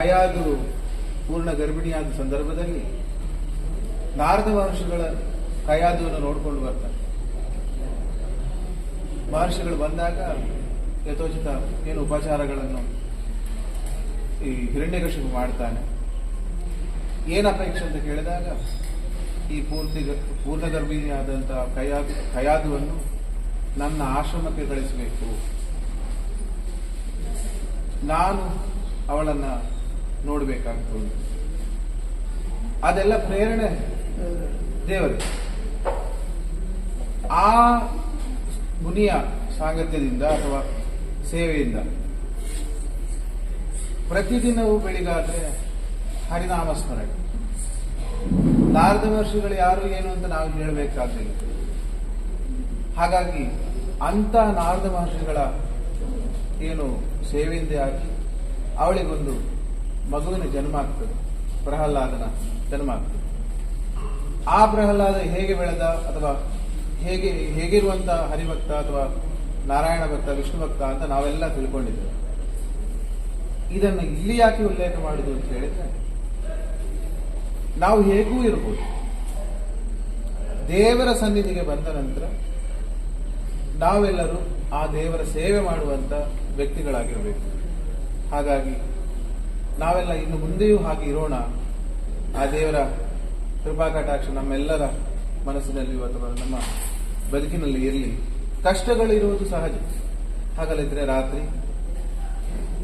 ಕಯಾದು ಪೂರ್ಣ ಗರ್ಭಿಣಿಯಾದ ಸಂದರ್ಭದಲ್ಲಿ ನಾರದ ಮಹರ್ಷಿಗಳ ಕಯಾದುವನ್ನು ನೋಡಿಕೊಂಡು ಬರ್ತಾರೆ. ಮಹರ್ಷಿಗಳು ಬಂದಾಗ ಯಥೋಚಿತ ಏನು ಉಪಚಾರಗಳನ್ನು ಈ ಹಿರಣ್ಯಕಶಿಪು ಮಾಡ್ತಾನೆ. ಏನು ಅಪೇಕ್ಷೆ ಅಂತ ಕೇಳಿದಾಗ ಈ ಪೂರ್ಣ ಗರ್ಭಿಣಿಯಾದಂತಹ ಕಯಾದುವನ್ನು ನನ್ನ ಆಶ್ರಮಕ್ಕೆ ಕಳಿಸಬೇಕು, ನಾನು ಅವಳನ್ನ ನೋಡಬೇಕಾಗ್ತದೆ. ಅದೆಲ್ಲ ಪ್ರೇರಣೆ ದೇವರು. ಆ ಮುನಿಯ ಸಾಂಗತ್ಯದಿಂದ ಅಥವಾ ಸೇವೆಯಿಂದ ಪ್ರತಿದಿನವೂ ಬೆಳಿಗಾದ್ರೆ ಹರಿನಾಮ ಸ್ಮರಣೆ. ನಾರದ ಮಹರ್ಷಿಗಳು ಯಾರು ಏನು ಅಂತ ನಾವು ಹೇಳಬೇಕಾಗಿಲ್ಲ. ಹಾಗಾಗಿ ಅಂತ ನಾರದ ಮಹರ್ಷಿಗಳ ಏನು ಸೇವೆಯಿಂದ ಆಗಿ ಅವಳಿಗೊಂದು ಮಗುವಿನ ಜನ್ಮ ಆಗ್ತದೆ, ಪ್ರಹ್ಲಾದನ ಜನ್ಮ ಆಗ್ತದೆ. ಆ ಪ್ರಹ್ಲಾದ ಹೇಗೆ ಬೆಳೆದ ಅಥವಾ ಹೇಗಿರುವಂತ ಹರಿಭಕ್ತ ಅಥವಾ ನಾರಾಯಣ ಭಕ್ತ, ವಿಷ್ಣು ಭಕ್ತ ಅಂತ ನಾವೆಲ್ಲ ತಿಳ್ಕೊಂಡಿದ್ದೇವೆ. ಇದನ್ನು ಇಲ್ಲಿ ಯಾಕೆ ಉಲ್ಲೇಖ ಮಾಡುದು ಅಂತ ಹೇಳಿದ್ರೆ, ನಾವು ಹೇಗೂ ಇರಬಹುದು, ದೇವರ ಸನ್ನಿಧಿಗೆ ಬಂದ ನಂತರ ನಾವೆಲ್ಲರೂ ಆ ದೇವರ ಸೇವೆ ಮಾಡುವಂತ ವ್ಯಕ್ತಿಗಳಾಗಿರಬೇಕು. ಹಾಗಾಗಿ ನಾವೆಲ್ಲ ಇನ್ನು ಮುಂದೆಯೂ ಹಾಗೆ ಇರೋಣ. ಆ ದೇವರ ಕೃಪಾ ಕಟಾಕ್ಷ ನಮ್ಮೆಲ್ಲರ ಮನಸ್ಸಿನಲ್ಲಿಯೂ ಅಥವಾ ನಮ್ಮ ಬದುಕಿನಲ್ಲಿ ಇರಲಿ. ಕಷ್ಟಗಳಿರುವುದು ಸಹಜ. ಹಗಲಿದ್ರೆ ರಾತ್ರಿ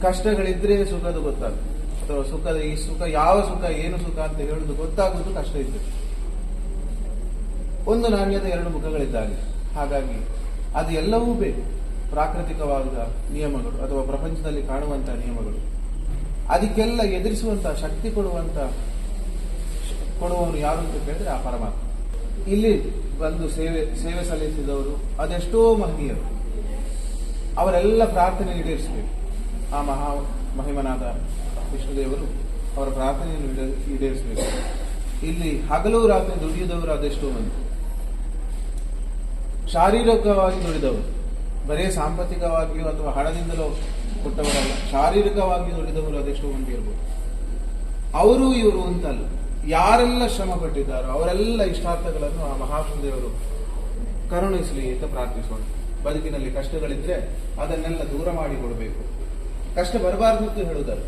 ಕಷ್ಟಗಳಿದ್ರೆ ಸುಖದ ಗೊತ್ತಾಗುತ್ತೆ, ಅಥವಾ ಸುಖದ ಈ ಸುಖ ಯಾವ ಸುಖ ಏನು ಸುಖ ಅಂತ ಹೇಳುದು ಗೊತ್ತಾಗುವುದು ಕಷ್ಟ ಇದ್ದರೆ. ಒಂದು ನಾಣ್ಯದ ಎರಡು ಮುಖಗಳಿದ್ದಾಗೆ. ಹಾಗಾಗಿ ಅದು ಎಲ್ಲವೂ ಬೇಕು. ಪ್ರಾಕೃತಿಕವಾದ ನಿಯಮಗಳು ಅಥವಾ ಪ್ರಪಂಚದಲ್ಲಿ ಕಾಣುವಂತಹ ನಿಯಮಗಳು, ಅದಕ್ಕೆಲ್ಲ ಎದುರಿಸುವಂತಹ ಶಕ್ತಿ ಕೊಡುವವನು ಯಾರು ಅಂತ ಕೇಳಿದ್ರೆ ಆ ಪರಮಾತ್ಮ. ಇಲ್ಲಿ ಬಂದು ಸೇವೆ ಸಲ್ಲಿಸಿದವರು ಅದೆಷ್ಟೋ ಮಹನೀಯರು. ಅವರೆಲ್ಲ ಪ್ರಾರ್ಥನೆ ಈಡೇರಿಸಬೇಕು. ಆ ಮಹಿಮನಾದ ವಿಷ್ಣುದೇವರು ಅವರ ಪ್ರಾರ್ಥನೆಯನ್ನು ಈಡೇರಿಸಬೇಕು. ಇಲ್ಲಿ ಹಗಲು ರಾತ್ರಿ ದುಡಿಯುವುದವರು ಅದೆಷ್ಟೋ ಮಂದಿ. ಶಾರೀರಿಕವಾಗಿ ದುಡಿದವರು, ಬರೇ ಸಾಂಪತ್ತಿಕವಾಗಿಯೋ ಅಥವಾ ಹಣದಿಂದಲೋ ಕೊಟ್ಟವರಲ್ಲ, ಶಾರೀರಿಕವಾಗಿ ದುಡಿದವರು ಅದೆಷ್ಟೋ ಮಂದಿ ಇರ್ಬೋದು. ಅವರು ಇವರು ಅಂತಲ್ಲ, ಯಾರೆಲ್ಲ ಶ್ರಮ ಪಟ್ಟಿದ್ದಾರೋ ಅವರೆಲ್ಲ ಇಷ್ಟಾರ್ಥಗಳನ್ನು ಆ ಮಹಾವಿಷ್ಣುದೇವರು ಕರುಣಿಸಲಿ ಅಂತ ಪ್ರಾರ್ಥಿಸೋಣ. ಬದುಕಿನಲ್ಲಿ ಕಷ್ಟಗಳಿದ್ರೆ ಅದನ್ನೆಲ್ಲ ದೂರ ಮಾಡಿಕೊಡ್ಬೇಕು. ಕಷ್ಟ ಬರಬಾರ್ದು ಅಂತ ಹೇಳುವುದಲ್ಲ,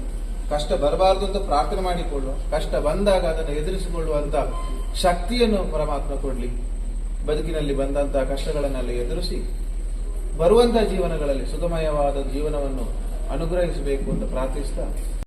ಕಷ್ಟ ಬರಬಾರ್ದು ಅಂತ ಪ್ರಾರ್ಥನೆ ಮಾಡಿಕೊಳ್ಳುವ, ಕಷ್ಟ ಬಂದಾಗ ಅದನ್ನು ಎದುರಿಸಿಕೊಳ್ಳುವಂತ ಶಕ್ತಿಯನ್ನು ಪರಮಾತ್ಮ ಕೊಡ್ಲಿ. ಬದುಕಿನಲ್ಲಿ ಬಂದಂತಹ ಕಷ್ಟಗಳನ್ನೆಲ್ಲ ಎದುರಿಸಿ ಬರುವಂತಹ ಜೀವನಗಳಲ್ಲಿ ಸುಖಮಯವಾದ ಜೀವನವನ್ನು ಅನುಗ್ರಹಿಸಬೇಕು ಅಂತ ಪ್ರಾರ್ಥಿಸ್ತಾ